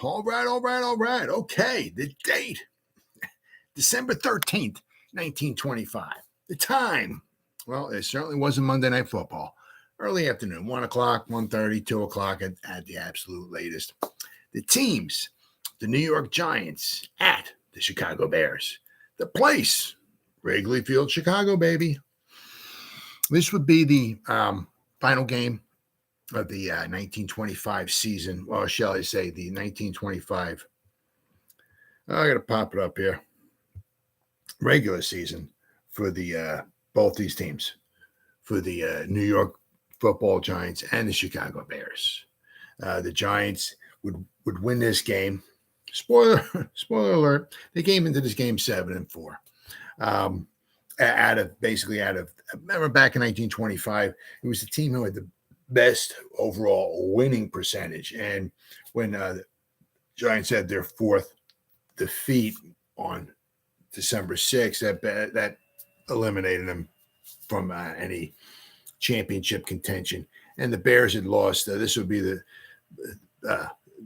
All right. Okay, the date, December 13th, 1925. The time, well, it certainly wasn't Monday Night Football. Early afternoon, 1 o'clock, 1:30, 2 o'clock at the absolute latest. The teams, the New York Giants at the Chicago Bears. The place, Wrigley Field, Chicago, baby. This would be the final game of the 1925 season. Well, shall I say the 1925. I got to pop it up here. Regular season for the both these teams, for the New York Football Giants and the Chicago Bears. The Giants would win this game. Spoiler alert: they came into this game 7-4. Out of remember back in 1925, it was the team who had the best overall winning percentage. And when the Giants had their fourth defeat on December 6th, that eliminated them from any championship contention. And the Bears had lost. This would be the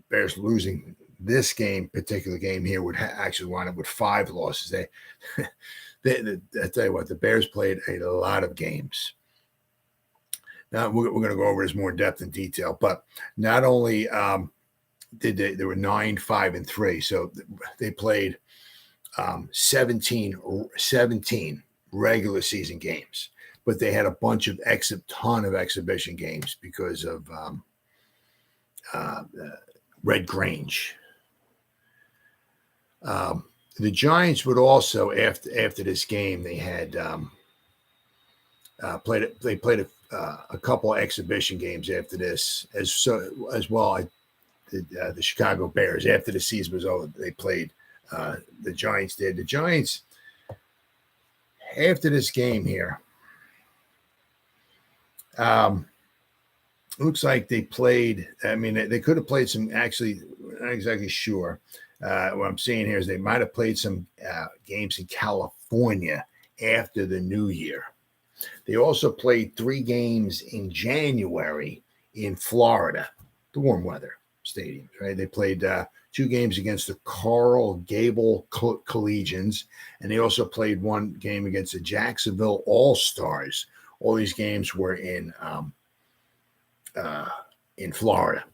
Bears losing this particular game here would actually wind up with 5 losses. I tell you what, the Bears played a lot of games. Now we're going to go over this more in depth and detail, but not only they were 9-5-3, so they played 17 regular season games, but they had a bunch of ton of exhibition games because of Red Grange. The Giants would also, after this game, they had played a couple of exhibition games after this, as well. The Chicago Bears, after the season was over, they played. The Giants did. The Giants, after this game here, looks like they played. I mean, they could have played some. Actually, not exactly sure. What I'm seeing here is they might have played some games in California after the New Year. They also played 3 games in January in Florida, the warm weather stadiums, right? They played 2 games against the Coral Gable Collegians, and they also played 1 game against the Jacksonville All-Stars. All these games were in Florida,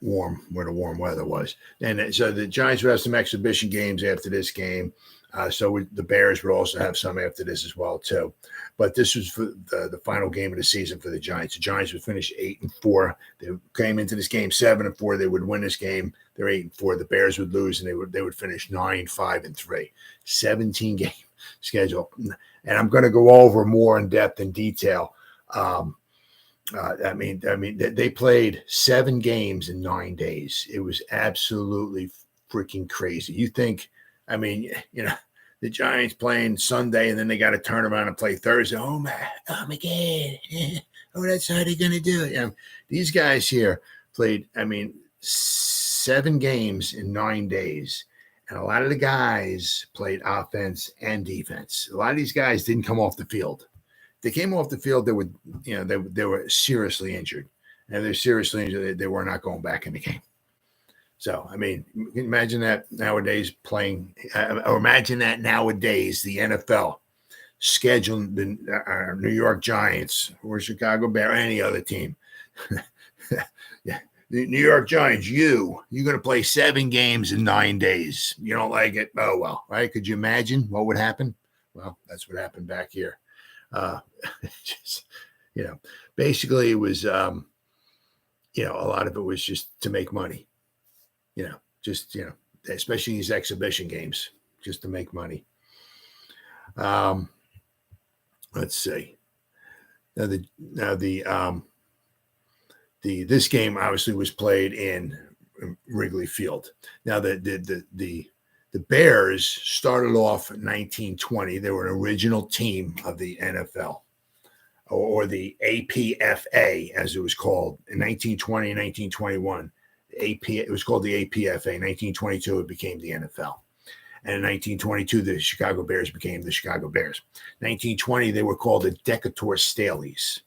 where the warm weather was. And so the Giants would have some exhibition games after this game. The Bears would also have some after this as well, too. But this was for the final game of the season for the Giants. The Giants would finish 8-4. They came into this game 7-4. They would win this game. They're 8-4. The Bears would lose, and they would finish 9-5-3. 17-game schedule. And I'm going to go over more in depth and detail. They played 7 games in 9 days. It was absolutely freaking crazy. You think, the Giants playing Sunday and then they got to turn around and play Thursday. Oh my God. Oh, that's how they're going to do it. These guys here played, 7 games in 9 days. And a lot of the guys played offense and defense. A lot of these guys didn't come off the field. They came off the field, they were seriously injured. And they're seriously injured. They were not going back in the game. So, imagine that nowadays or imagine that nowadays the NFL scheduling the New York Giants or Chicago Bears, any other team. Yeah. The New York Giants, you're going to play 7 games in 9 days. You don't like it? Oh, well, right? Could you imagine what would happen? Well, that's what happened back here. Basically it was, a lot of it was just to make money, especially these exhibition games, just to make money. Let's see. This game obviously was played in Wrigley Field. Now the Bears started off in 1920. They were an original team of the NFL, or the APFA, as it was called, in 1920 and 1921. It was called the APFA. In 1922, it became the NFL. And in 1922, the Chicago Bears became the Chicago Bears. 1920, they were called the Decatur Staleys.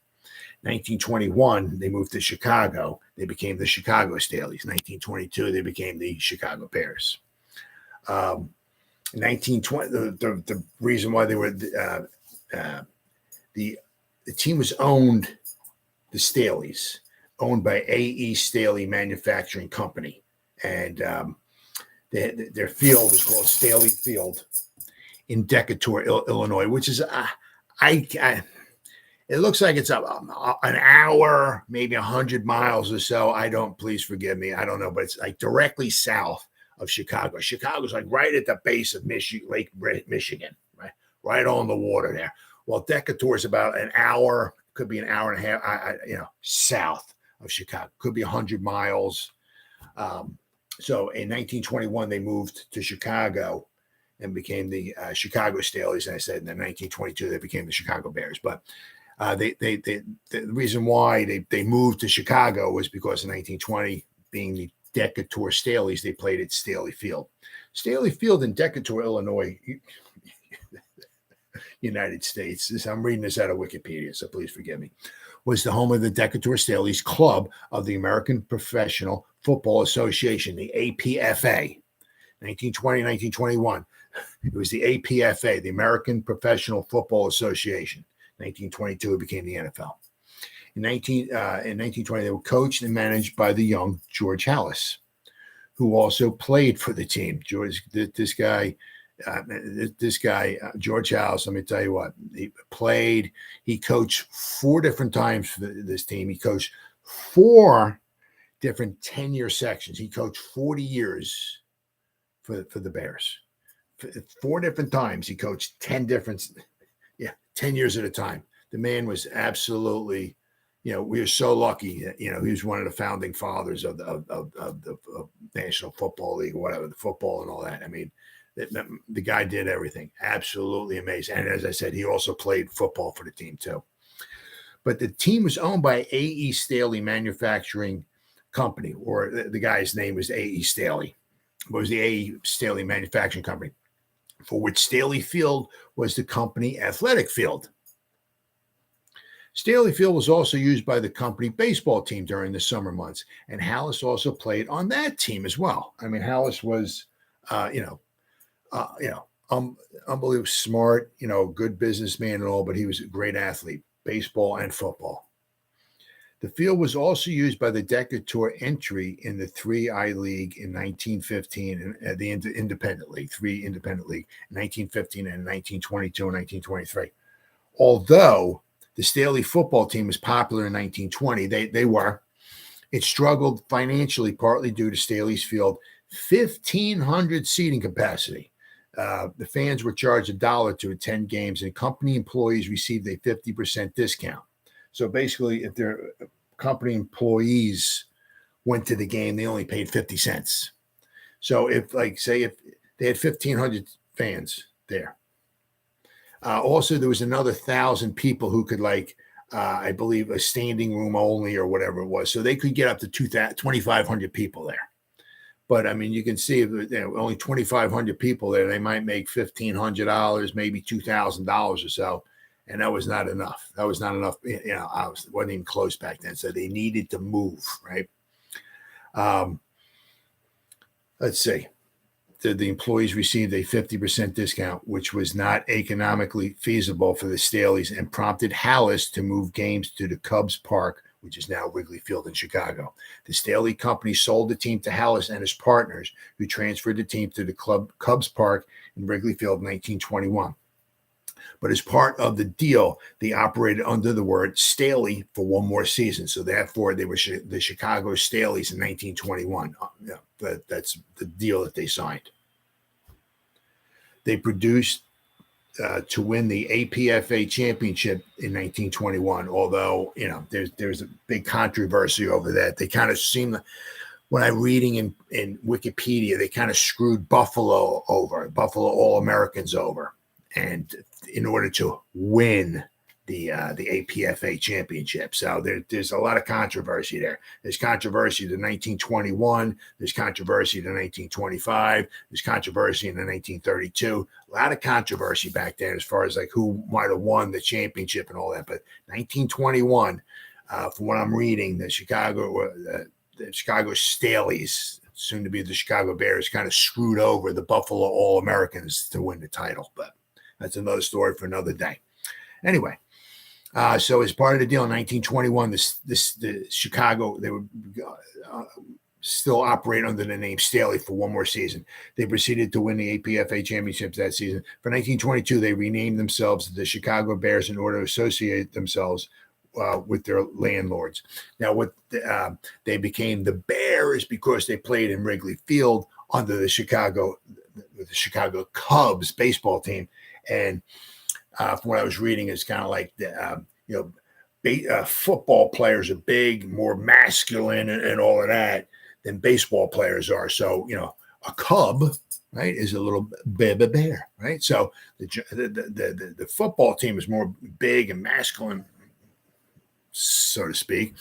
1921, they moved to Chicago. They became the Chicago Staleys. 1922, they became the Chicago Bears. 1920, the reason why they were the team was owned, the Staleys, owned by A.E. Staley Manufacturing Company, and their field was called Staley Field in Decatur, Illinois, which is it looks like it's an hour, maybe 100 miles or so. Please forgive me, I don't know, but it's like directly south of Chicago. Chicago's like right at the base of Lake Michigan, right on the water there. Well, Decatur is about an hour, could be an hour and a half, south of Chicago. Could be 100 miles. So in 1921, they moved to Chicago and became the Chicago Staleys. And I said in 1922, they became the Chicago Bears. But the reason why they moved to Chicago was because in 1920, being the Decatur Staleys, they played at Staley Field. Staley Field in Decatur, Illinois, United States. I'm reading this out of Wikipedia, so please forgive me. Was the home of the Decatur Staleys Club of the American Professional Football Association, the APFA. 1920, 1921. It was the APFA, the American Professional Football Association. 1922, it became the NFL. In 1920, they were coached and managed by the young George Halas, who also played for the team. This guy, George Halas, let me tell you what, he coached 4 different times for this team. He coached 4 different 10-year sections. He coached 40 years for the Bears. 4 different times. He coached 10 years at a time. The man was absolutely, we were so lucky that, he was one of the founding fathers of the National Football League, or whatever, the football and all that. I mean, the guy did everything. Absolutely amazing. And as I said, he also played football for the team too. But the team was owned by A.E. Staley Manufacturing Company, or the guy's name was A.E. Staley. It was the A.E. Staley Manufacturing Company, for which Staley Field was the company athletic field. Staley Field was also used by the company baseball team during the summer months, and Halas also played on that team as well. I mean, Halas was, unbelievably smart, good businessman and all, but he was a great athlete, baseball and football. The field was also used by the Decatur entry in the 3I League in 1915 and the Independent League, 3 Independent League, in 1915 and 1922 and 1923. Although the Staley football team was popular in 1920, it struggled financially, partly due to Staley's Field 1,500 seating capacity. The fans were charged $1 to attend games, and company employees received a 50% discount. So basically, if their company employees went to the game, they only paid 50 cents. So if they had 1,500 fans there. Also, there was another 1,000 people who could, I believe, a standing room only or whatever it was. So they could get up to 2,500 people there. But, I mean, you can see if only 2,500 people there, they might make $1,500, maybe $2,000 or so. And that was not enough. That was not enough. Wasn't even close back then. So they needed to move, right? Let's see. The employees received a 50% discount, which was not economically feasible for the Staleys, and prompted Halas to move games to the Cubs Park, which is now Wrigley Field in Chicago. The Staley company sold the team to Halas and his partners, who transferred the team to the Cubs Park in Wrigley Field in 1921. But as part of the deal, they operated under the word Staley for one more season. So therefore, they were the Chicago Staleys in 1921. That's the deal that they signed. They produced to win the APFA championship in 1921, although, there's a big controversy over that. They kind of seem, when I'm reading in Wikipedia, they kind of screwed Buffalo All-Americans over. And in order to win the APFA championship. So there's a lot of controversy there. There's controversy to 1921. There's controversy to 1925. There's controversy in the 1932. A lot of controversy back then as far as who might have won the championship and all that. But 1921, From what I'm reading, the Chicago Staleys, soon to be the Chicago Bears, kind of screwed over the Buffalo All-Americans to win the title. But that's another story for another day. Anyway, so as part of the deal in 1921, the Chicago, they would still operate under the name Staley for one more season. They proceeded to win the APFA championships that season. For 1922, they renamed themselves the Chicago Bears in order to associate themselves with their landlords. Now, they became the Bears because they played in Wrigley Field under the Chicago Cubs baseball team. And from what I was reading, it's kind of like football players are big, more masculine, and all of that than baseball players are. So, a Cub, right, is a little bear, right? So the football team is more big and masculine, so to speak,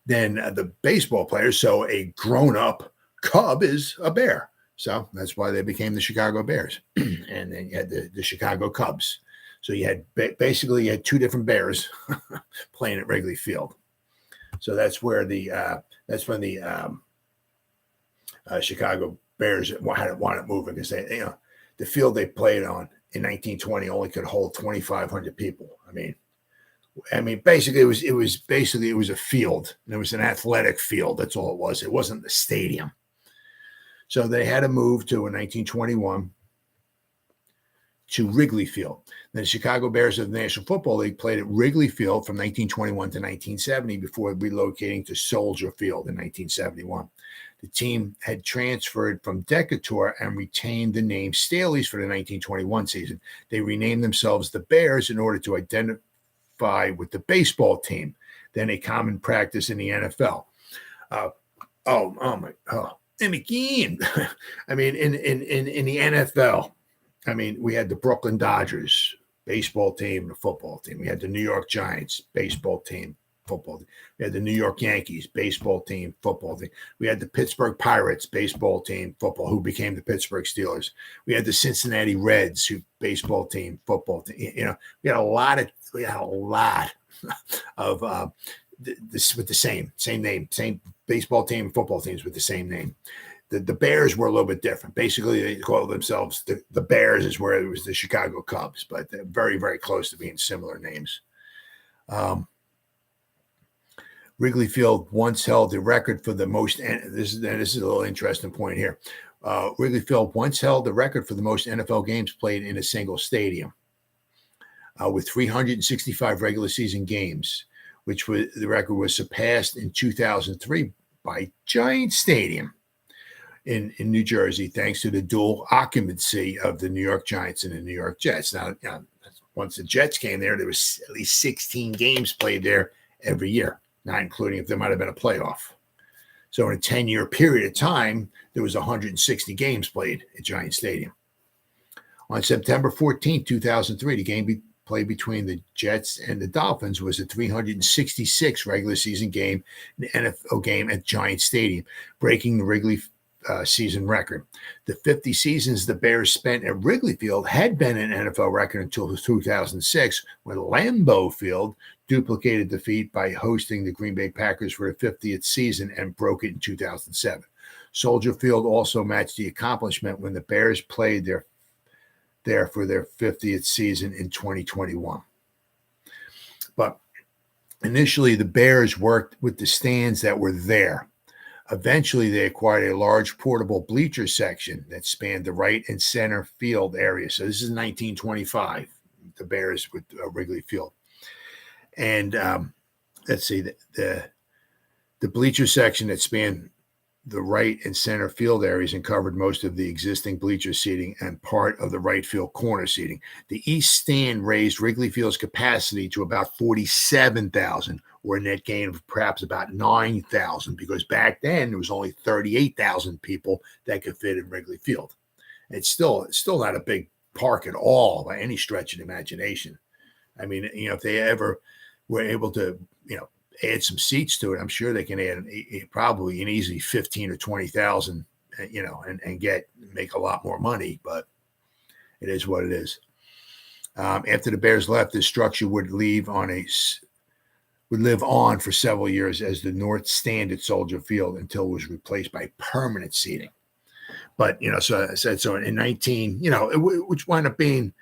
than the baseball players. So a grown-up Cub is a bear. So that's why they became the Chicago Bears. And then you had the Chicago Cubs. So you had basically two different Bears playing at Wrigley Field. So that's where that's when the Chicago Bears wanted moving, because the field they played on in 1920 only could hold 2,500 people. I mean, basically it was a field, and it was an athletic field. That's all it was. It wasn't the stadium. So they had to move to in 1921 to Wrigley Field. The Chicago Bears of the National Football League played at Wrigley Field from 1921 to 1970 before relocating to Soldier Field in 1971. The team had transferred from Decatur and retained the name Staley's for the 1921 season. They renamed themselves the Bears in order to identify with the baseball team, then a common practice in the NFL. And again, I mean, in the NFL, I mean, we had the Brooklyn Dodgers baseball team, the football team. We had the New York Giants baseball team, football team. We had the New York Yankees baseball team, football team. We had the Pittsburgh Pirates baseball team, football, who became the Pittsburgh Steelers. We had the Cincinnati Reds baseball team, football team. We had a lot of this with the same name, same baseball team, football teams with the same name. The Bears were a little bit different. Basically, they call themselves the Bears is where it was the Chicago Cubs, but they're very, very close to being similar names. Wrigley Field once held the record for the most, and this is a little interesting point here. Wrigley Field once held the record for the most NFL games played in a single stadium, with 365 regular season games, which the record was surpassed in 2003 by Giant Stadium in New Jersey, thanks to the dual occupancy of the New York Giants and the New York Jets. Now, once the Jets came there was at least 16 games played there every year, not including if there might have been a playoff. So in a 10-year period of time, there was 160 games played at Giant Stadium. On September 14, 2003, the game played between the Jets and the Dolphins was a 366 regular season game, an NFL game at Giant Stadium, breaking the Wrigley season record. The 50 seasons the Bears spent at Wrigley Field had been an NFL record until 2006, when Lambeau Field duplicated the feat by hosting the Green Bay Packers for the 50th season and broke it in 2007. Soldier Field also matched the accomplishment when the Bears played there for their 50th season in 2021. But initially, the Bears worked with the stands that were there. Eventually, they acquired a large portable bleacher section that spanned the right and center field area. So this is 1925, the Bears with Wrigley Field. And let's see, the bleacher section that spanned the right and center field areas and covered most of the existing bleacher seating and part of the right field corner seating. The east stand raised Wrigley Field's capacity to about 47,000, or a net gain of perhaps about 9,000, because back then there was only 38,000 people that could fit in Wrigley Field. It's still not a big park at all by any stretch of the imagination. I mean, if they ever were able to, add some seats to it, I'm sure they can add probably an easy 15 or 20,000, and make a lot more money, but it is what it is. After the Bears left, this structure would leave on a would live on for several years as the North Stand at Soldier Field until it was replaced by permanent seating. But, so I said, so in 19, which wound up being,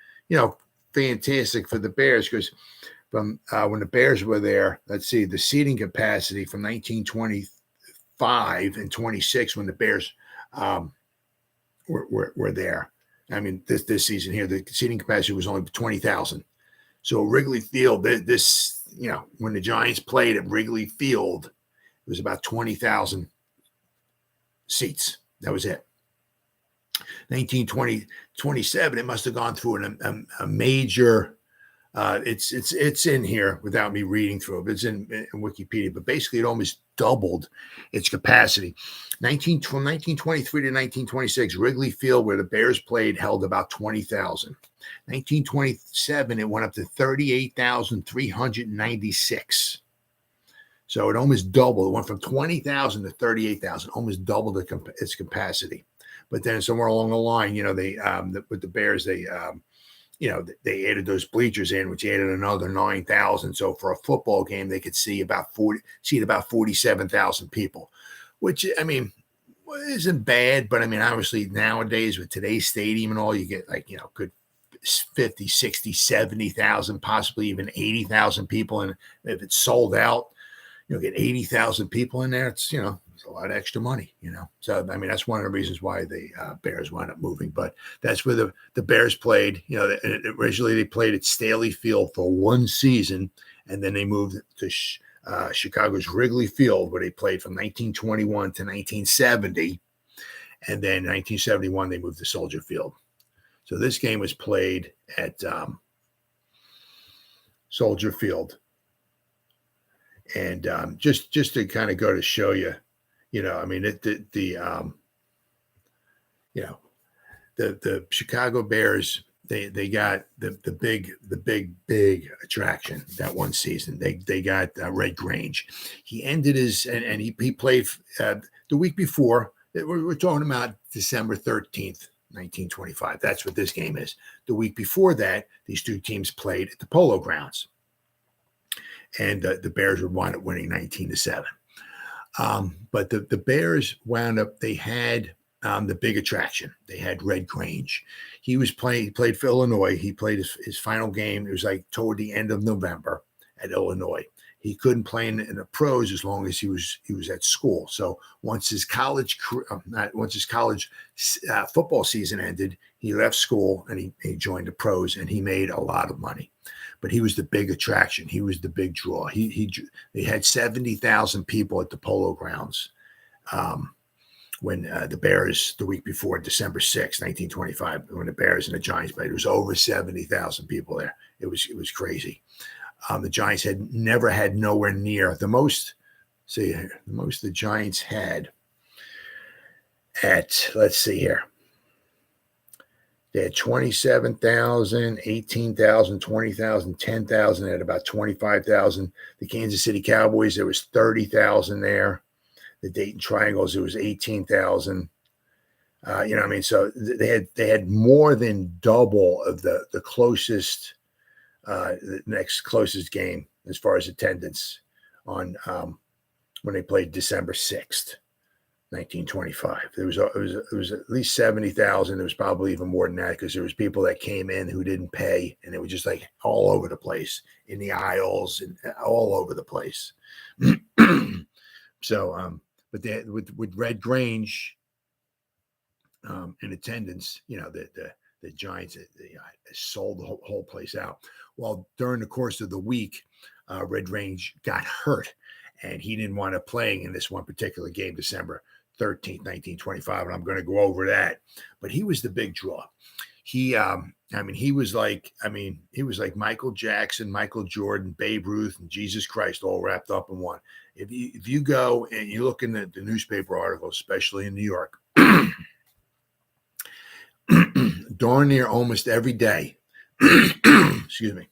fantastic for the Bears because from when the Bears were there, let's see, the seating capacity from 1925 and 26 when the Bears were there. I mean, this season here, the seating capacity was only 20,000. So Wrigley Field, when the Giants played at Wrigley Field, it was about 20,000 seats. That was it. 1927, it must have gone through a major. It's in here without me reading through it. It's in Wikipedia, but basically it almost doubled its capacity. From 1923 to 1926, Wrigley Field, where the Bears played, held about 20,000. 1927, it went up to 38,396. So it almost doubled. It went from 20,000 to 38,000, almost doubled its capacity. But then somewhere along the line, they with the Bears, they added those bleachers in, which added another 9,000. So for a football game, they could see about 47,000 people, which, I mean, isn't bad. But I mean, obviously nowadays with today's stadium and all, you get good 50, 60, 70,000, possibly even 80,000 people. And if it's sold out, get 80,000 people in there. It's, it's a lot of extra money, So, I mean, that's one of the reasons why the Bears wound up moving. But that's where the Bears played. Originally they played at Staley Field for one season, and then they moved to Chicago's Wrigley Field, where they played from 1921 to 1970. And then 1971, they moved to Soldier Field. So this game was played at Soldier Field. And just to kind of go to show you, I mean, the Chicago Bears, they got the big attraction that one season. They got Red Grange. He ended and he played the week before. We're talking about December 13th, 1925. That's what this game is. The week before that, these two teams played at the Polo Grounds. And the Bears would wind up winning 19-7. But the Bears wound up, they had the big attraction. They had Red Grange. He played for Illinois. He played his final game. It was like toward the end of November at Illinois. He couldn't play in the pros as long as he was at school. So once his college football season ended, he left school and he joined the pros, and he made a lot of money. But he was the big attraction. He was the big draw. They had 70,000 people at the Polo Grounds when the Bears, the week before, December 6, 1925, when the Bears and the Giants played. It was over 70,000 people there. It was crazy. The Giants had never had nowhere near the most. See here, the most the Giants had at, let's see here. They had 27,000, 18,000, 20,000, 10,000. They had about 25,000. The Kansas City Cowboys, there was 30,000 there. The Dayton Triangles, there was 18,000. So they had more than double of the closest, the next closest game as far as attendance on when they played December 6th. 1925. It was at least 70,000. There was probably even more than that because there was people that came in who didn't pay, and it was just like all over the place in the aisles and all over the place. So, but they, with Red Grange in attendance, the Giants sold the whole place out. Well, during the course of the week, Red Grange got hurt, and he didn't want to play in this one particular game, December 13th, 1925, and I'm going to go over that. But he was the big draw. He was like Michael Jackson, Michael Jordan, Babe Ruth, and Jesus Christ all wrapped up in one. If you go and you look in the newspaper articles, especially in New York, darn near almost every day, excuse me.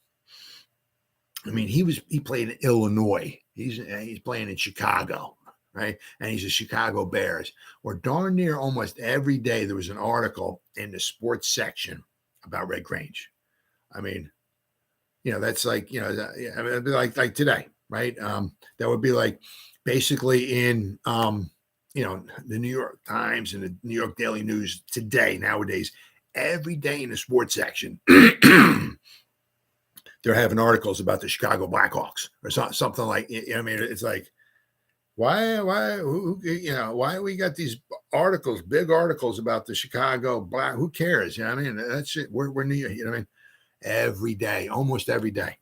I mean, he played in Illinois. He's playing in Chicago, right? And he's a Chicago Bears. Or darn near almost every day there was an article in the sports section about Red Grange. I mean, that's like, like today, right? That would be like basically in, the New York Times and the New York Daily News today, nowadays, every day in the sports section, they're having articles about the Chicago Blackhawks or something like, I mean, it's like, why we got these articles, big articles about the Chicago Black, who cares? You know what I mean? That's it. We're New York, you know what I mean? Every day, almost every day.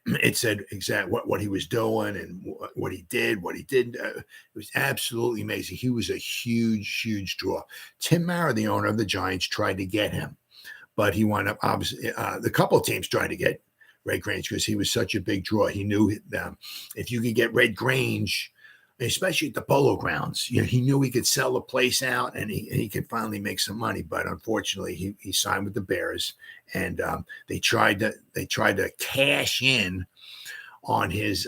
It said exactly what he was doing and what he did, what he did. It was absolutely amazing. He was a huge, huge draw. Tim Mara, the owner of the Giants, tried to get him, but he wound up, obviously, the couple of teams tried to get Red Grange because he was such a big draw. He knew if you could get Red Grange, especially at the Polo Grounds, he knew he could sell the place out and he could finally make some money. But unfortunately, he signed with the Bears, and they tried to cash in on his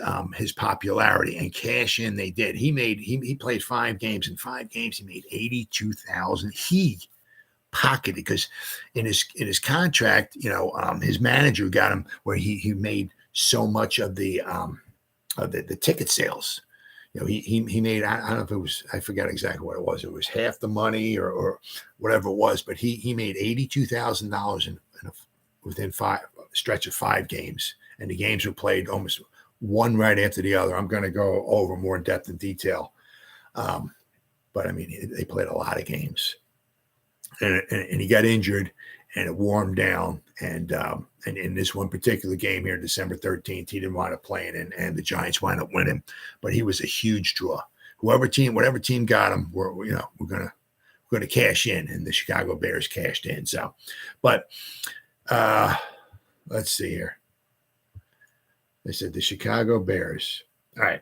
popularity, and cash in they did. He played 5 games. In 5 games, he made $82,000. He pocketed because in his contract, his manager got him where he made so much of the ticket sales. He made, I don't know if it was, I forgot exactly what it was. It was half the money or whatever it was, but he made $82,000 within a stretch of 5 games. And the games were played almost one right after the other. I'm going to go over more in depth and detail. But I mean, they played a lot of games, and he got injured and it wore him down. And in this one particular game here, December 13th, he didn't wind up playing, and the Giants wound up winning. But he was a huge draw. Whatever team got him, we're gonna cash in, and the Chicago Bears cashed in. So, but let's see here. They said the Chicago Bears. All right.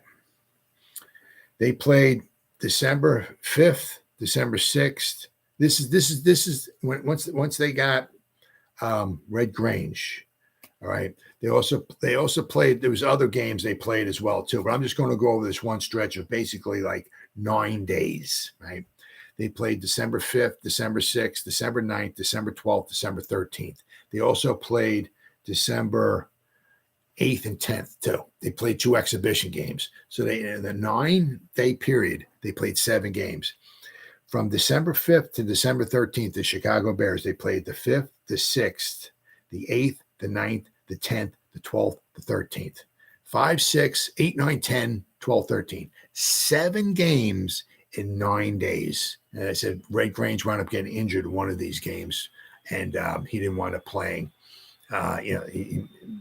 They played December 5th, December 6th. This is when once they got Red Grange. All right. They also played, there was other games they played as well too, but I'm just going to go over this one stretch of basically like 9 days, right? They played December 5th, December 6th, December 9th, December 12th, December 13th. They also played December 8th and 10th too. They played 2 exhibition games. So in the 9-day period, they played 7 games. From December 5th to December 13th, the Chicago Bears, they played the 5th, the 6th, the 8th, the 9th, the 10th, the 12th, the 13th. 5, 6, 8, 9, 10, 12, 13. 7 games in 9 days. And I said Red Grange wound up getting injured in one of these games, and he didn't wind up playing.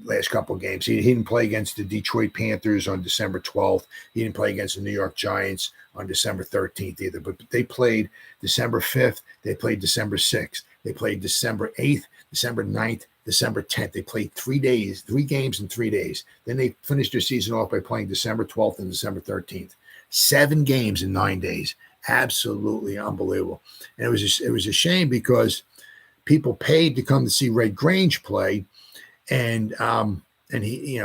Last couple of games. He didn't play against the Detroit Panthers on December 12th. He didn't play against the New York Giants on December 13th either. But they played December 5th. They played December 6th. They played December 8th, December 9th, December 10th. They played 3 games in 3 days. Then they finished their season off by playing December 12th and December 13th. 7 games in 9 days. Absolutely unbelievable. And it was a shame because people paid to come to see Red Grange play, and he,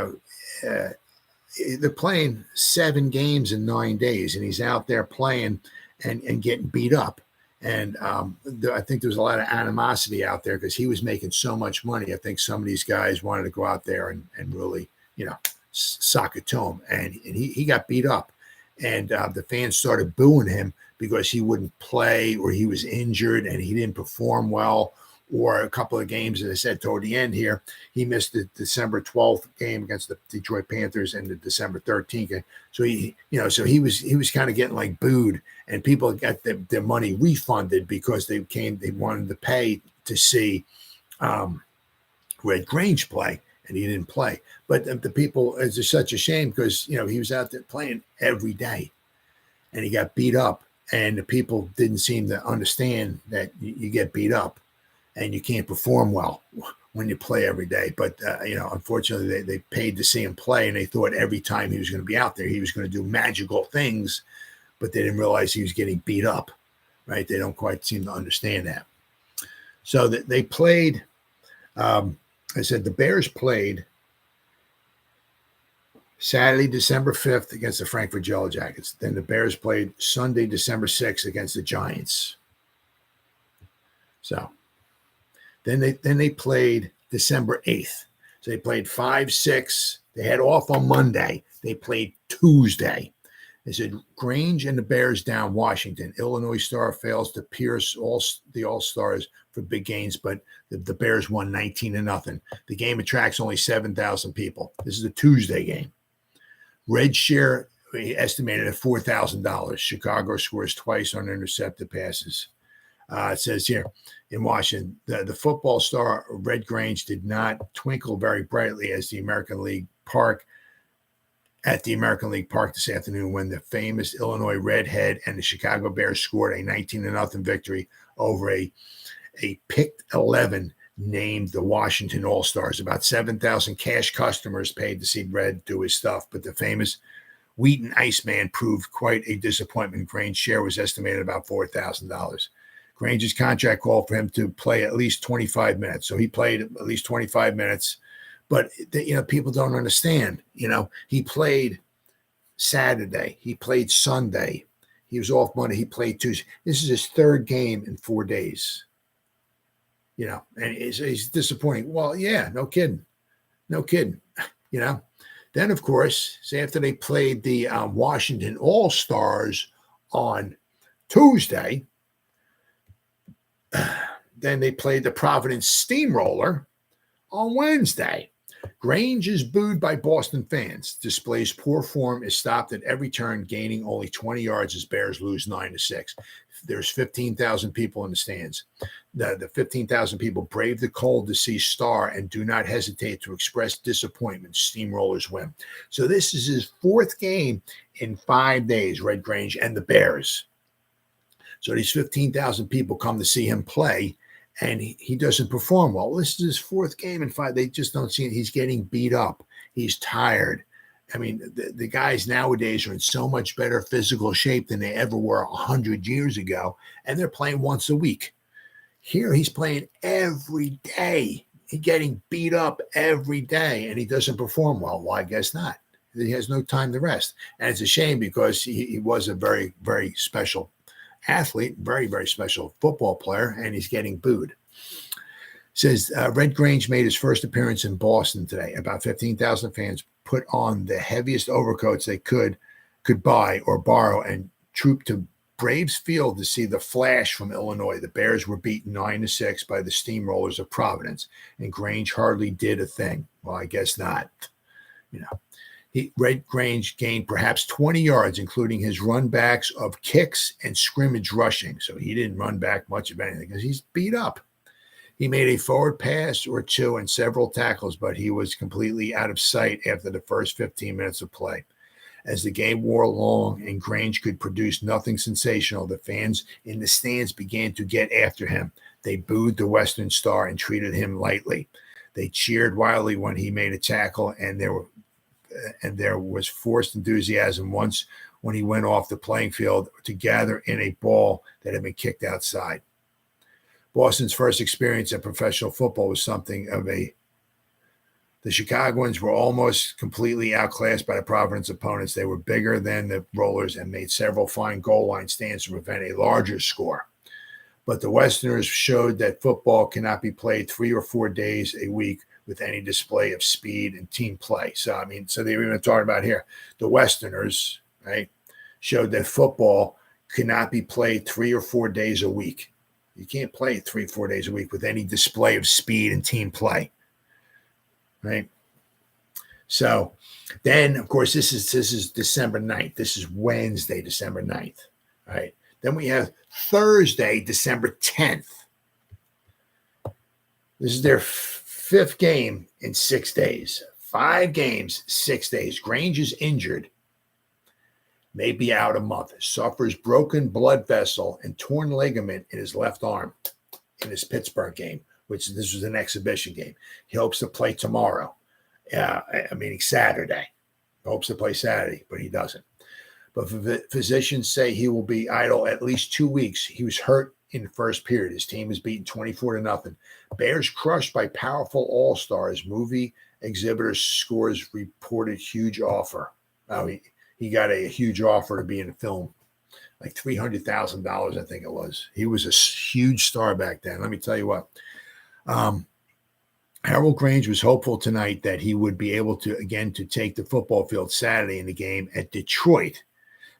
they're playing 7 games in 9 days, and he's out there playing and getting beat up. And I think there was a lot of animosity out there because he was making so much money. I think some of these guys wanted to go out there and really, sock it to him, and he got beat up, and the fans started booing him because he wouldn't play, or he was injured and he didn't perform well. Or a couple of games, as I said, toward the end here, he missed the December 12th game against the Detroit Panthers and the December 13th game. So he was kind of getting like booed, and people got their money refunded because they wanted to pay to see Red Grange play, and he didn't play. But the people, it's just such a shame because he was out there playing every day, and he got beat up, and the people didn't seem to understand that you get beat up and you can't perform well when you play every day. But, unfortunately, they paid to see him play, and they thought every time he was going to be out there, he was going to do magical things, but they didn't realize he was getting beat up, right? They don't quite seem to understand that. So they played, I said the Bears played Saturday, December 5th against the Frankfurt Yellow Jackets. Then the Bears played Sunday, December 6th against the Giants. So then they played December 8th. So they played 5, 6. They had off on Monday. They played Tuesday. They said Grange and the Bears down Washington. Illinois Star fails to pierce the All-Stars for big gains, but the Bears won 19-0. The game attracts only 7,000 people. This is a Tuesday game. Red share estimated at $4,000. Chicago scores twice on intercepted passes. It says here in Washington, the football star Red Grange did not twinkle very brightly at the American League Park this afternoon when the famous Illinois Redhead and the Chicago Bears scored a 19-0 victory over a picked 11 named the Washington All-Stars. About 7,000 cash customers paid to see Red do his stuff, but the famous Wheaton Iceman proved quite a disappointment. Grange's share was estimated about $4,000. Grange's contract called for him to play at least 25 minutes. So he played at least 25 minutes. But, people don't understand. He played Saturday. He played Sunday. He was off Monday. He played Tuesday. This is his third game in 4 days. And he's disappointing. Well, yeah, no kidding. Then, of course, after they played the Washington All-Stars on Tuesday, then they played the Providence Steamroller on Wednesday. Grange is booed by Boston fans. Displays poor form, is stopped at every turn, gaining only 20 yards as Bears lose 9-6. There's 15,000 people in the stands. The 15,000 people brave the cold to see Star and do not hesitate to express disappointment. Steamrollers win. So this is his fourth game in 5 days, Red Grange and the Bears. So these 15,000 people come to see him play, and he doesn't perform well. This is his fourth game in 5. They just don't see it. He's getting beat up. He's tired. I mean, the guys nowadays are in so much better physical shape than they ever were 100 years ago, and they're playing once a week. Here, he's playing every day. He's getting beat up every day, and he doesn't perform well. Well, I guess not. He has no time to rest. And it's a shame because he was a very, very special athlete, very, very special football player, and he's getting booed. Says Red Grange made his first appearance in Boston today. About 15,000 fans put on the heaviest overcoats they could buy or borrow and trooped to Braves Field to see the Flash from Illinois. The Bears were beaten 9-6 by the Steamrollers of Providence, and Grange hardly did a thing. Well, I guess not. Red Grange gained perhaps 20 yards, including his run backs of kicks and scrimmage rushing. So he didn't run back much of anything because he's beat up. He made a forward pass or two and several tackles, but he was completely out of sight after the first 15 minutes of play. As the game wore along and Grange could produce nothing sensational, the fans in the stands began to get after him. They booed the Western Star and treated him lightly. They cheered wildly when he made a tackle, and there was forced enthusiasm once when he went off the playing field to gather in a ball that had been kicked outside. Boston's first experience at professional football was something of the Chicagoans were almost completely outclassed by the Providence opponents. They were bigger than the Rollers and made several fine goal line stands to prevent a larger score. But the Westerners showed that football cannot be played 3 or 4 days a week with any display of speed and team play. So they were even talking about here, the Westerners, right, showed that football cannot be played 3 or 4 days a week. You can't play 3 or 4 days a week with any display of speed and team play, right? So then, of course, this is December 9th. This is Wednesday, December 9th, right? Then we have Thursday, December 10th. This is their fifth game in 6 days. 5 games, 6 days. Grange is injured. May be out a month. Suffers broken blood vessel and torn ligament in his left arm in his Pittsburgh game, which this was an exhibition game. He hopes to play tomorrow. Saturday. He hopes to play Saturday, but he doesn't. But physicians say he will be idle at least 2 weeks. He was hurt in the first period. His team was beaten 24-0. Bears crushed by powerful all-stars. Movie exhibitors scores reported huge offer. He got a huge offer to be in the film, like $300,000, I think it was. He was a huge star back then. Let me tell you what. Harold Grange was hopeful tonight that he would be able to take the football field Saturday in the game at Detroit,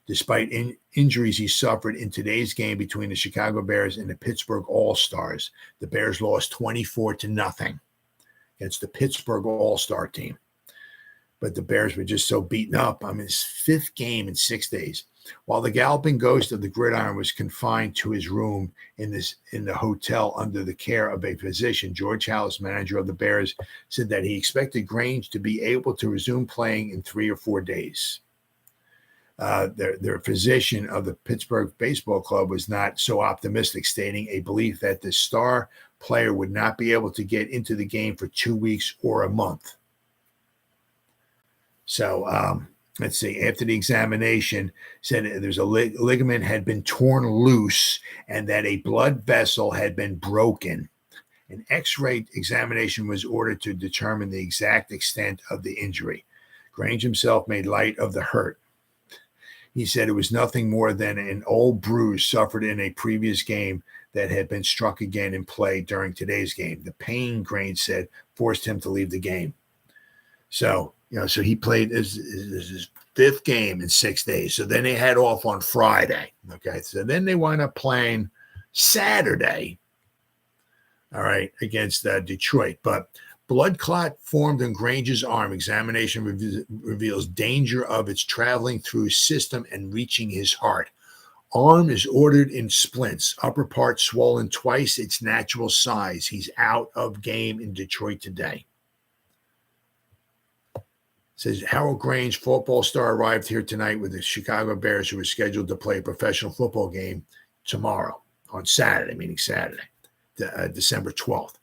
despite injuries he suffered in today's game between the Chicago Bears and the Pittsburgh All-Stars. The Bears lost 24-0 against the Pittsburgh All-Star team. But the Bears were just so beaten up. I mean, his 5th game in 6 days. While the galloping ghost of the Gridiron was confined to his room in the hotel under the care of a physician, George Halas, manager of the Bears, said that he expected Grange to be able to resume playing in 3 or 4 days. Their physician of the Pittsburgh Baseball Club was not so optimistic, stating a belief that the star player would not be able to get into the game for 2 weeks or a month. So let's see. After the examination, said there's a ligament had been torn loose and that a blood vessel had been broken. An X-ray examination was ordered to determine the exact extent of the injury. Grange himself made light of the hurt. He said it was nothing more than an old bruise suffered in a previous game that had been struck again in play during today's game. The pain, Grange said, forced him to leave the game. So, so he played his 5th game in 6 days. So then they had off on Friday. Okay. So then they wind up playing Saturday. All right. Against Detroit. But blood clot formed in Grange's arm. Examination reveals danger of its traveling through his system and reaching his heart. Arm is ordered in splints. Upper part swollen twice its natural size. He's out of game in Detroit today. Says Harold Grange, football star, arrived here tonight with the Chicago Bears, who were scheduled to play a professional football game tomorrow, on Saturday, meaning Saturday, December 12th.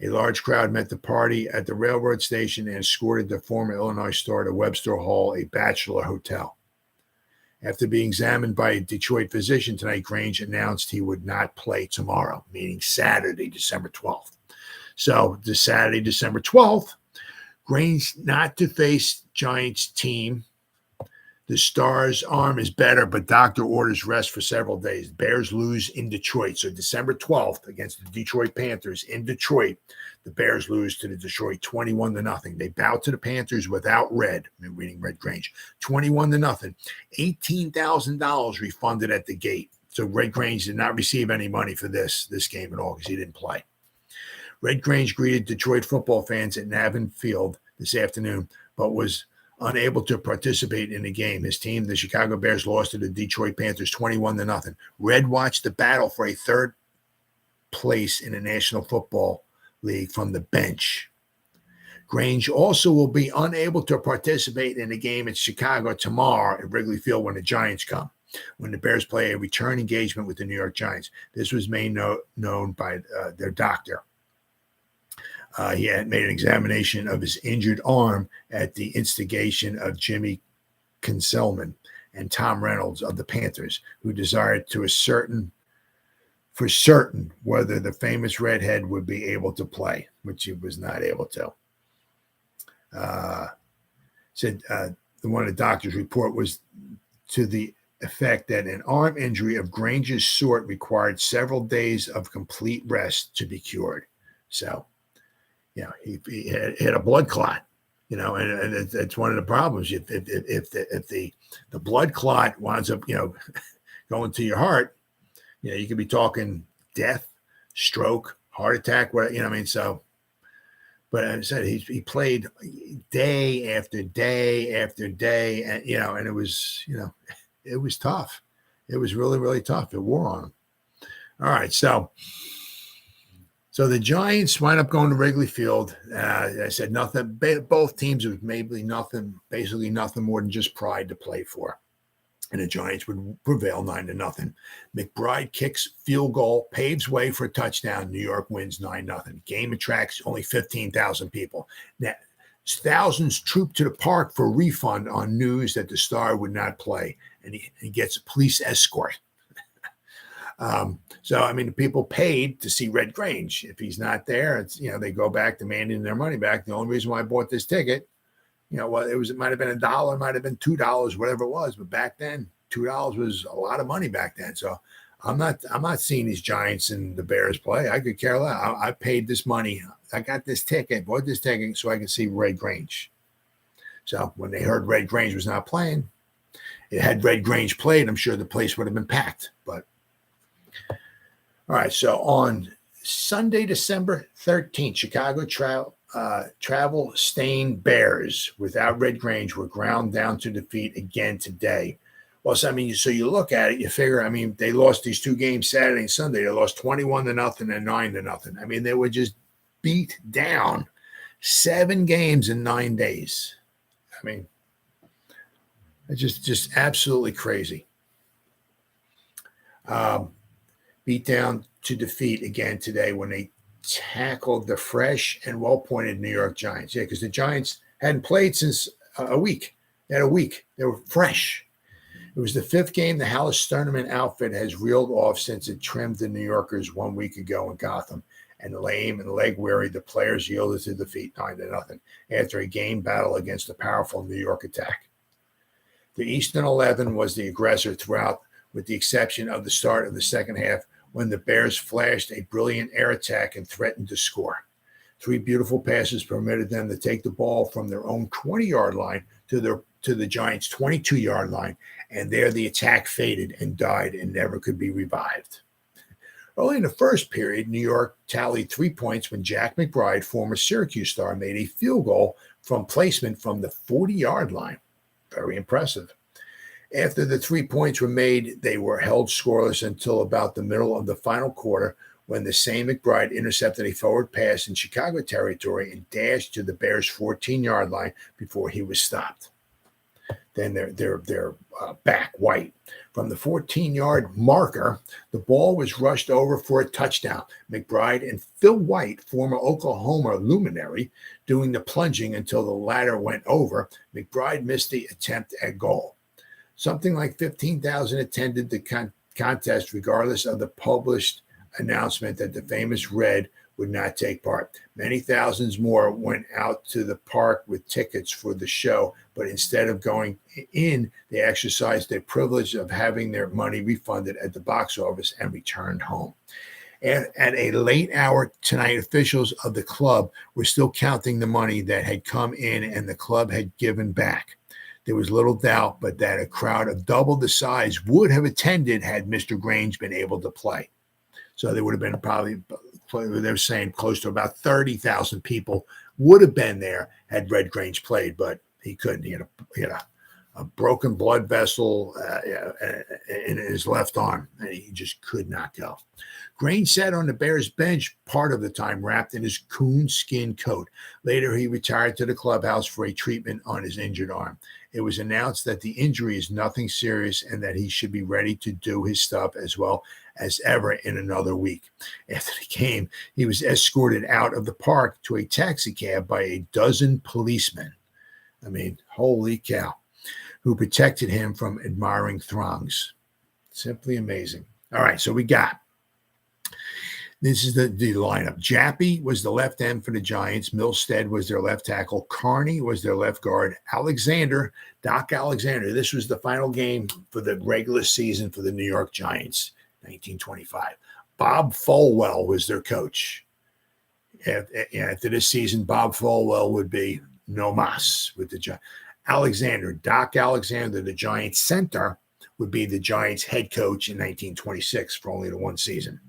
A large crowd met the party at the railroad station and escorted the former Illinois star to Webster Hall, a bachelor hotel. After being examined by a Detroit physician tonight, Grange announced he would not play tomorrow, meaning Saturday, December 12th. So, this Saturday, December 12th, Grange not to face Giants team. The Stars' arm is better, but doctor orders rest for several days. Bears lose in Detroit. So December 12th against the Detroit Panthers in Detroit, the Bears lose to the Detroit 21-0. They bow to the Panthers without Red. I'm reading Red Grange. 21-0. $18,000 refunded at the gate. So Red Grange did not receive any money for this game at all because he didn't play. Red Grange greeted Detroit football fans at Navin Field this afternoon, but was unable to participate in the game. His team, the Chicago Bears, lost to the Detroit Panthers 21-0. Red watched the battle for a 3rd place in the National Football League from the bench. Grange also will be unable to participate in the game in Chicago tomorrow at Wrigley Field when the Giants come, when the Bears play a return engagement with the New York Giants. This was made known by their doctor. He had made an examination of his injured arm at the instigation of Jimmy Kinselman and Tom Reynolds of the Panthers, who desired to ascertain for certain whether the famous redhead would be able to play, which he was not able to. Said one of the doctor's report was to the effect that an arm injury of Grange's sort required several days of complete rest to be cured. So, he had a blood clot, and it's one of the problems. If the blood clot winds up, going to your heart, you could be talking death, stroke, heart attack, So, but as I said, he played day after day after day, and and it was, it was tough. It was really, really tough. It wore on him. All right, so the Giants wind up going to Wrigley Field. I said nothing. Both teams was basically nothing more than just pride to play for. And the Giants would prevail 9-0. McBride kicks field goal, paves way for a touchdown. New York wins 9-0. Game attracts only 15,000 people. Now, thousands troop to the park for a refund on news that the star would not play, and he gets a police escort. So, the people paid to see Red Grange. If he's not there, it's, they go back demanding their money back. The only reason why I bought this ticket, it might have been $1, might have been $2, whatever it was. But back then, $2 was a lot of money back then. So I'm not seeing these Giants and the Bears play. I could care less. I paid this money. I got this ticket, bought this ticket so I could see Red Grange. So when they heard Red Grange was not playing, it had Red Grange played, I'm sure the place would have been packed. But all right, so on Sunday, December 13th, Chicago travel-stained Bears without Red Grange were ground down to defeat again today. Well, so, I mean, so you look at it, you figure, I mean, they lost these two games Saturday and Sunday. They lost 21-0 and 9-0. I mean, they were just beat down 7 games in 9 days. I mean, it's just absolutely crazy. Beat down to defeat again today when they tackled the fresh and well-pointed New York Giants. Yeah, because the Giants hadn't played since a week. They had a week. They were fresh. It was the 5th game the Hallis Tournament outfit has reeled off since it trimmed the New Yorkers 1 week ago in Gotham. And lame and leg-weary, the players yielded to defeat 9-0 after a game battle against the powerful New York attack. The Eastern 11 was the aggressor throughout, with the exception of the start of the second half when the Bears flashed a brilliant air attack and threatened to score. 3 beautiful passes permitted them to take the ball from their own 20-yard line to the Giants' 22-yard line, and there the attack faded and died and never could be revived. Early in the first period, New York tallied 3 points when Jack McBride, former Syracuse star, made a field goal from placement from the 40-yard line. Very impressive. After the 3 points were made, they were held scoreless until about the middle of the final quarter when the same McBride intercepted a forward pass in Chicago territory and dashed to the Bears' 14-yard line before he was stopped. Then they're back white. From the 14-yard marker, the ball was rushed over for a touchdown. McBride and Phil White, former Oklahoma luminary, doing the plunging until the latter went over. McBride missed the attempt at goal. Something like 15,000 attended the contest, regardless of the published announcement that the famous Red would not take part. Many thousands more went out to the park with tickets for the show, but instead of going in, they exercised their privilege of having their money refunded at the box office and returned home. And at a late hour tonight, officials of the club were still counting the money that had come in and the club had given back. There was little doubt but that a crowd of double the size would have attended had Mr. Grange been able to play. So there would have been probably, they were saying, close to about 30,000 people would have been there had Red Grange played, but he couldn't. He had a broken blood vessel in his left arm, and he just could not go. Grange sat on the Bears bench part of the time, wrapped in his coonskin coat. Later, he retired to the clubhouse for a treatment on his injured arm. It was announced that the injury is nothing serious and that he should be ready to do his stuff as well as ever in another week. After the game, he was escorted out of the park to a taxi cab by a dozen policemen. I mean, holy cow, who protected him from admiring throngs. Simply amazing. All right, so we got, this is the lineup. Jappy was the left end for the Giants. Milstead was their left tackle. Carney was their left guard. Doc Alexander. This was the final game for the regular season for the New York Giants, 1925. Bob Folwell was their coach. After this season, Bob Folwell would be no mas with the Giants. Doc Alexander, the Giants center, would be the Giants head coach in 1926 for only the one season.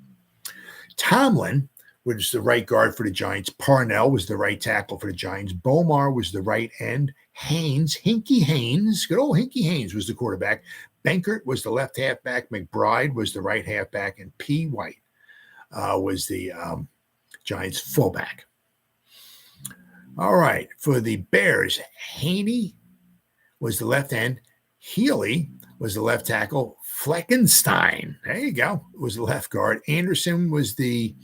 Tomlin was the right guard for the Giants. Parnell was the right tackle for the Giants. Bomar was the right end. Hinky Haynes, good old Hinky Haynes was the quarterback. Benkert was the left halfback. McBride was the right halfback. And P. White was the Giants fullback. All right, for the Bears, Haney was the left end. Healy was the left tackle. Fleckenstein, there you go, was the left guard. Anderson was the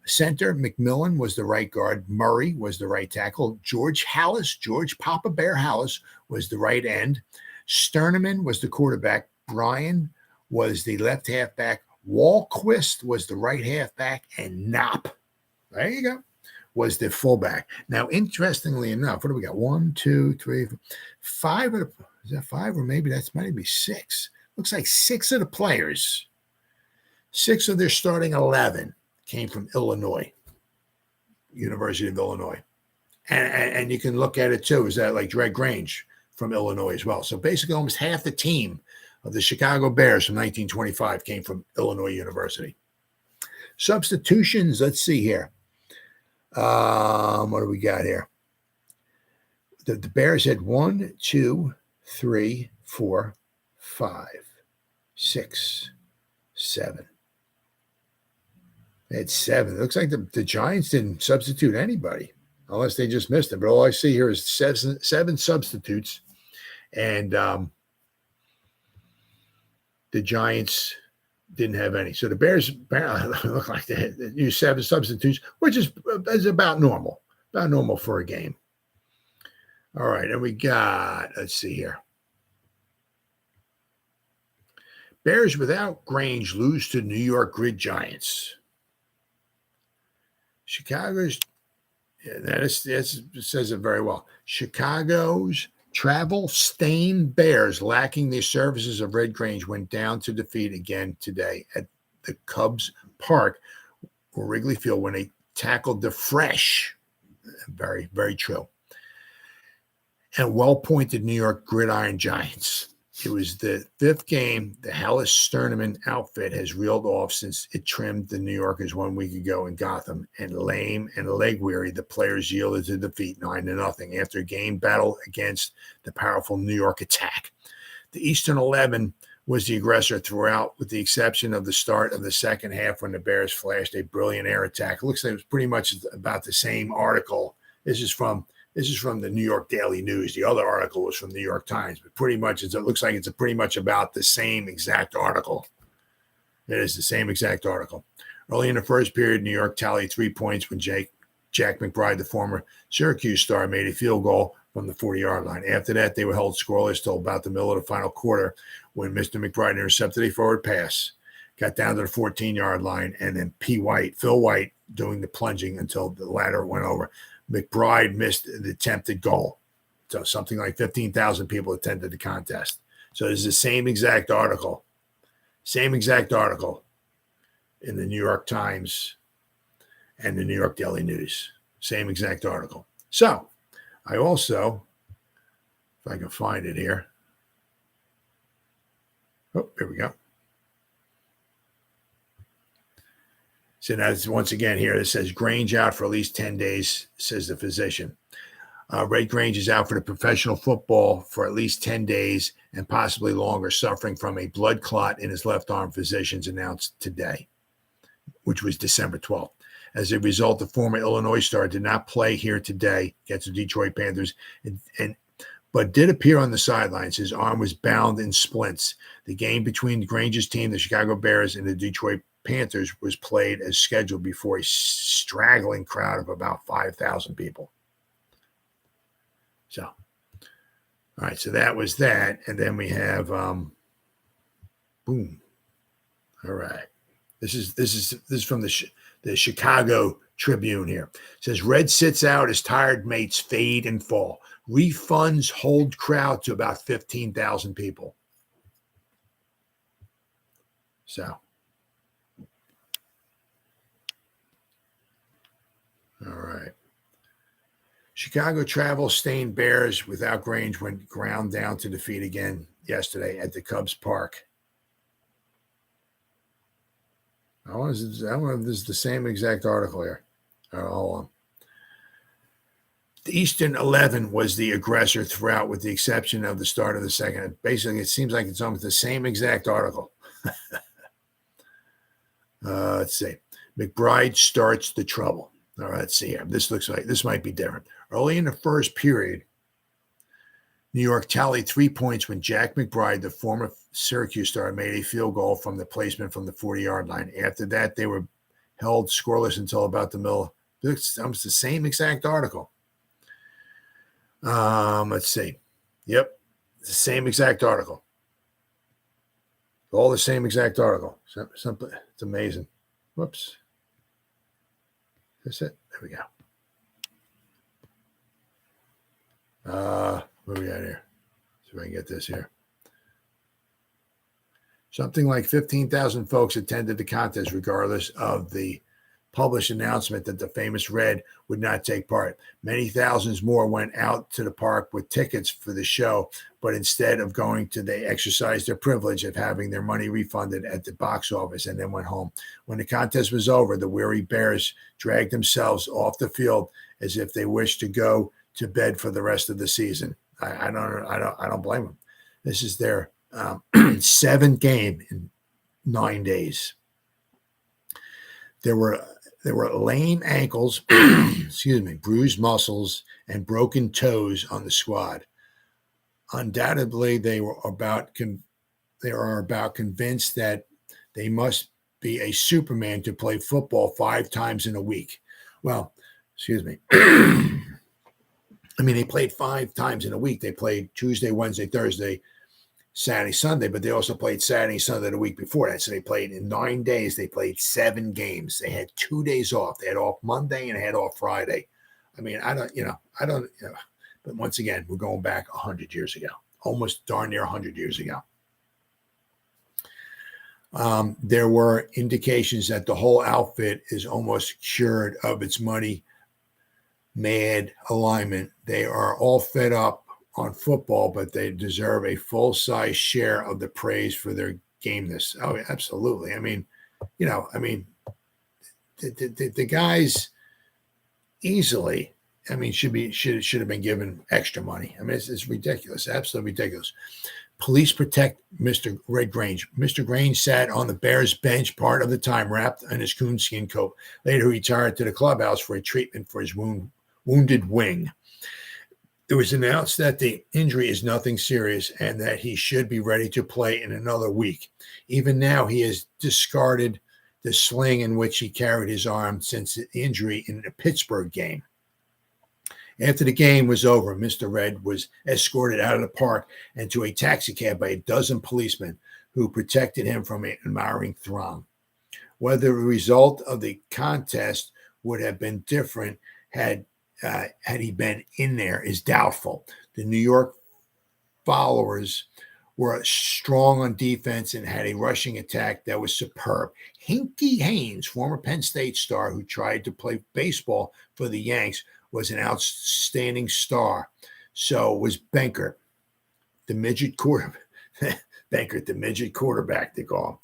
center. McMillan was the right guard. Murray was the right tackle. George Papa Bear Hallis was the right end. Sterneman was the quarterback. Bryan was the left halfback. Walquist was the right halfback. And Knopp, there you go, was the fullback. Now, interestingly enough, what do we got? 1, 2, 3, 5 of the, is that 5 or maybe that's might be 6? Looks like 6 of the players 6 of their starting 11 came from Illinois, University of Illinois. And you can look at it too. Is that like Drake Grange from Illinois as well? So basically almost half the team of the Chicago Bears from 1925 came from Illinois University. Substitutions, let's see here. What do we got here? The Bears had 1, 2, 3, 4, 5, 6, 7. They had 7. It looks like the Giants didn't substitute anybody, unless they just missed it. But all I see here is seven substitutes. And the Giants didn't have any. So the Bears look like they used 7 substitutes, which is about normal for a game. All right, and we got, let's see here. Bears without Grange lose to New York Grid Giants. Chicago's, that says it very well. Chicago's travel-stained Bears, lacking the services of Red Grange, went down to defeat again today at the Cubs Park or Wrigley Field when they tackled the fresh, very, very true, and well-pointed New York Gridiron Giants. It was the 5th game the Hellas Sterneman outfit has reeled off since it trimmed the New Yorkers 1 week ago in Gotham, and lame and leg-weary, the players yielded to defeat 9-0 after a game battle against the powerful New York attack. The Eastern 11 was the aggressor throughout, with the exception of the start of the second half when the Bears flashed a brilliant air attack. It looks like it was pretty much about the same article. This is from the New York Daily News. The other article was from the New York Times, but pretty much it looks like it's pretty much about the same exact article. It is the same exact article. Early in the first period, New York tallied 3 points when Jack McBride, the former Syracuse star, made a field goal from the 40-yard line. After that, they were held scoreless till about the middle of the final quarter when Mr. McBride intercepted a forward pass, got down to the 14-yard line, and then Phil White, doing the plunging until the ladder went over. McBride missed the attempted goal. So something like 15,000 people attended the contest. So it's the same exact article in the New York Times and the New York Daily News. Same exact article. So I also, if I can find it here. Oh, here we go. So that's once again here. It says Grange out for at least 10 days, says the physician. Red Grange is out for the professional football for at least 10 days and possibly longer, suffering from a blood clot in his left arm, physicians announced today, which was December 12th. As a result, the former Illinois star did not play here today against the Detroit Panthers, but did appear on the sidelines. His arm was bound in splints. The game between Grange's team, the Chicago Bears, and the Detroit Panthers was played as scheduled before a straggling crowd of about 5,000 people. So, all right, so that was that. And then we have, boom. All right. This is from the Chicago Tribune here. It says, Red sits out as tired mates fade and fall. Refunds hold crowd to about 15,000 people. So, all right. Chicago travel-stained Bears without Grange went ground down to defeat again yesterday at the Cubs Park. I wonder if this is the same exact article here. Hold on. The Eastern 11 was the aggressor throughout, with the exception of the start of the second. Basically, it seems like it's almost the same exact article. Let's see. McBride starts the trouble. All right, let's see here. This looks like this might be different. Early in the first period, New York tallied 3 points when Jack McBride, the former Syracuse star, made a field goal from the placement from the 40-yard line. After that, they were held scoreless until about the middle. It's almost the same exact article. Let's see. Yep, it's the same exact article. All the same exact article. Something. It's amazing. Whoops. That's it. There we go. What do we got here? See if I can get this here. Something like 15,000 folks attended the contest, regardless of the published announcement that the famous Red would not take part. Many thousands more went out to the park with tickets for the show, but instead of going to, they exercised their privilege of having their money refunded at the box office and then went home. When the contest was over, the weary Bears dragged themselves off the field as if they wished to go to bed for the rest of the season. I don't blame them. This is their seventh game in 9 days. There were lame ankles, bruised muscles, and broken toes on the squad. Undoubtedly, they are about convinced that they must be a Superman to play football 5 times in a week. Well, they played 5 times in a week. They played Tuesday, Wednesday, Thursday, Saturday, Sunday, but they also played Saturday, Sunday the week before that. So they played in 9 days. They played 7 games. They had 2 days off. They had off Monday and they had off Friday. But once again, we're going back 100 years ago, almost darn near 100 years ago. There were indications that the whole outfit is almost cured of its money mad alignment. They are all fed up on football, but they deserve a full-size share of the praise for their gameness. Oh, absolutely. The guys easily, should have been given extra money. It's ridiculous, absolutely ridiculous. Police protect Mr. Red Grange. Mr. Grange sat on the Bears bench part of the time, wrapped in his coonskin coat. Later, he retired to the clubhouse for a treatment for his wounded wing. It was announced that the injury is nothing serious and that he should be ready to play in another week. Even now, he has discarded the sling in which he carried his arm since the injury in the Pittsburgh game. After the game was over, Mr. Red was escorted out of the park and to a taxicab by a dozen policemen who protected him from an admiring throng. Whether the result of the contest would have been different had he been in there is doubtful. The New York followers were strong on defense and had a rushing attack that was superb. Hinkie Haynes, former Penn State star who tried to play baseball for the Yanks, was an outstanding star. So was Benkert, the midget quarterback, they call him,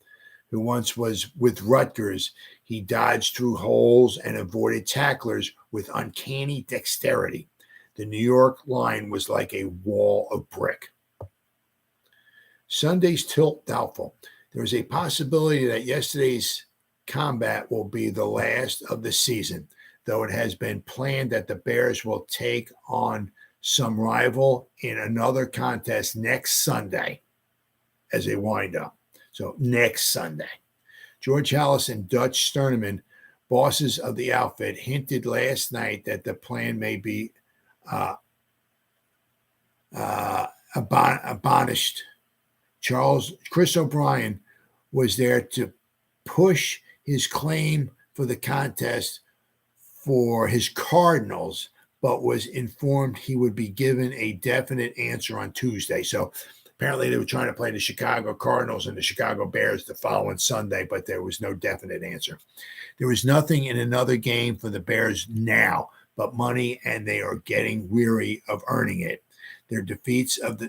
who once was with Rutgers. He dodged through holes and avoided tacklers with uncanny dexterity. The New York line was like a wall of brick. Sunday's tilt doubtful. There is a possibility that yesterday's combat will be the last of the season, though it has been planned that the Bears will take on some rival in another contest next Sunday as a wind-up. So next Sunday. George Halas and Dutch Sterneman, bosses of the outfit, hinted last night that the plan may be abolished. Chris O'Brien was there to push his claim for the contest for his Cardinals, but was informed he would be given a definite answer on Tuesday. So apparently they were trying to play the Chicago Cardinals and the Chicago Bears the following Sunday, but there was no definite answer. There was nothing in another game for the Bears now but money, and they are getting weary of earning it. Their defeats of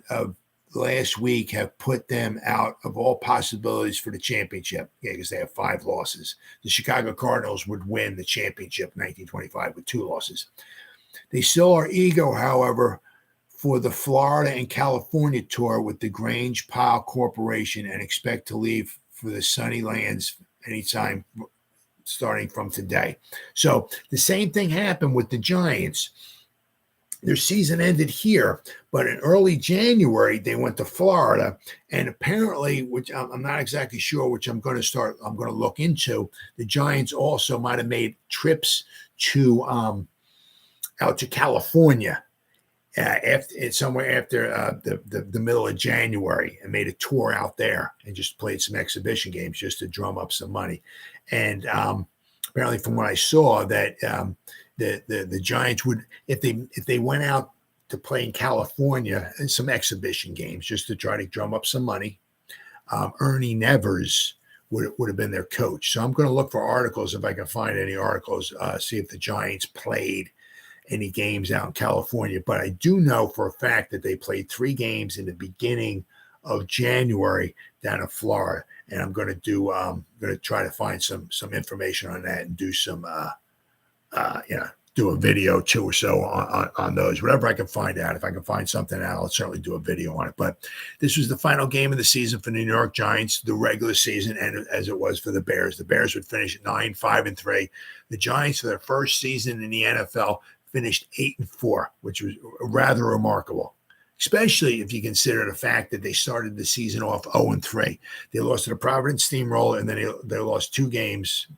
last week have put them out of all possibilities for the championship. Yeah, because they have 5 losses. The Chicago Cardinals would win the championship in 1925 with 2 losses. They still are eager, however, for the Florida and California tour with the Grange Pile Corporation and expect to leave for the sunny lands anytime starting from today. So the same thing happened with the Giants. Their season ended here, but in early January, they went to Florida. And apparently, which I'm not exactly sure, which I'm going to look into, the Giants also might have made trips to out to California somewhere after the middle of January and made a tour out there and just played some exhibition games just to drum up some money. And apparently, from what I saw, that the Giants would, if they went out to play in California, some exhibition games just to try to drum up some money, Ernie Nevers would have been their coach. So I'm going to look for articles if I can find any articles, see if the Giants played any games out in California. But I do know for a fact that they played 3 games in the beginning of January down in Florida. And I'm going to try to find some information on that and do some, do a video 2 or so on those, whatever I can find out. If I can find something out, I'll certainly do a video on it. But this was the final game of the season for the New York Giants, the regular season, and as it was for the Bears. The Bears would finish at 9-5-3. The Giants, for their first season in the NFL, finished 8-4, which was rather remarkable, especially if you consider the fact that they started the season off 0-3. They lost to the Providence Steamroller, and then they lost 2 games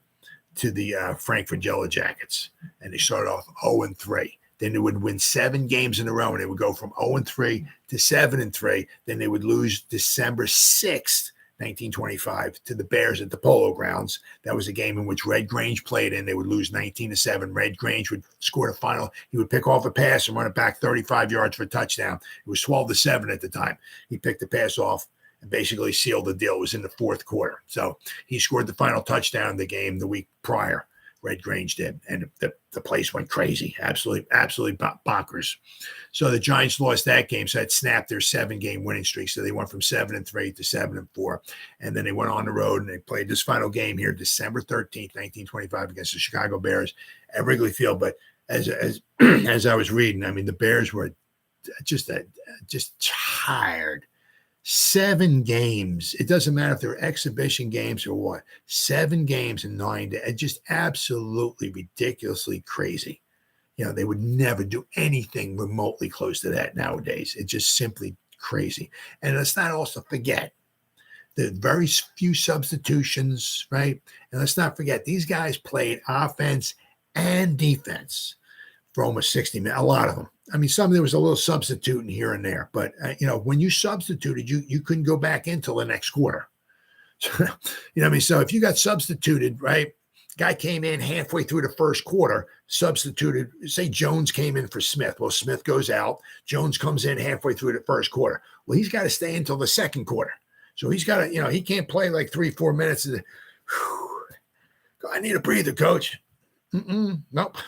to the Frankfurt Yellow Jackets, and they started off 0-3. Then they would win 7 games in a row, and they would go from 0-3 to 7-3. Then they would lose December 6th, 1925, to the Bears at the Polo Grounds. That was a game in which Red Grange played, and they would lose 19-7. Red Grange would score the final. He would pick off a pass and run it back 35 yards for a touchdown. It was 12-7 at the time. He picked the pass off and basically sealed the deal. It was in the 4th quarter. So he scored the final touchdown in the game the week prior. Red Grange did. And the place went crazy. Absolutely bonkers. So the Giants lost that game. So that snapped their 7-game winning streak. So they went from 7-3 to 7-4. And then they went on the road and they played this final game here, December 13th, 1925, against the Chicago Bears at Wrigley Field. But as I was reading, I mean, the Bears were just tired. 7 games. It doesn't matter if they're exhibition games or what. 7 games in 9 days. Just absolutely ridiculously crazy. They would never do anything remotely close to that nowadays. It's just simply crazy. And let's not also forget the very few substitutions, right? And let's not forget these guys played offense and defense for almost 60 minutes. A lot of them. I mean, there was a little substituting here and there, but when you substituted, you couldn't go back until the next quarter. So, what I mean? So if you got substituted, right? Guy came in halfway through the first quarter, substituted, say Jones came in for Smith. Well, Smith goes out. Jones comes in halfway through the first quarter. Well, he's got to stay until the second quarter. So he's got to, he can't play like 3-4 minutes. I need a breather, coach. Nope.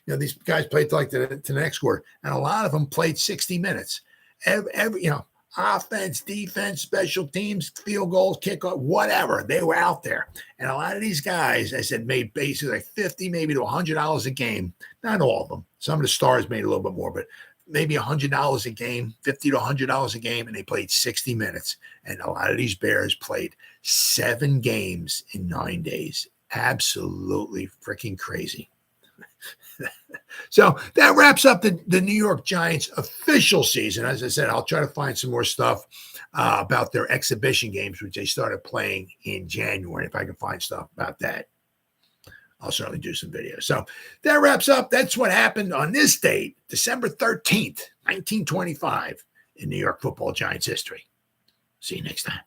These guys played like to the next quarter, and a lot of them played 60 minutes. Every offense, defense, special teams, field goals, kickoff, whatever. They were out there, and a lot of these guys, I said, made basically like $50, maybe to $100 a game. Not all of them. Some of the stars made a little bit more, but maybe $100 a game, $50 to $100 a game, and they played 60 minutes. And a lot of these Bears played 7 games in 9 days. Absolutely freaking crazy. So that wraps up the New York Giants official season. As I said, I'll try to find some more stuff about their exhibition games, which they started playing in January. If I can find stuff about that, I'll certainly do some videos. So that wraps up. That's what happened on this date, December 13th, 1925, in New York football Giants history. See you next time.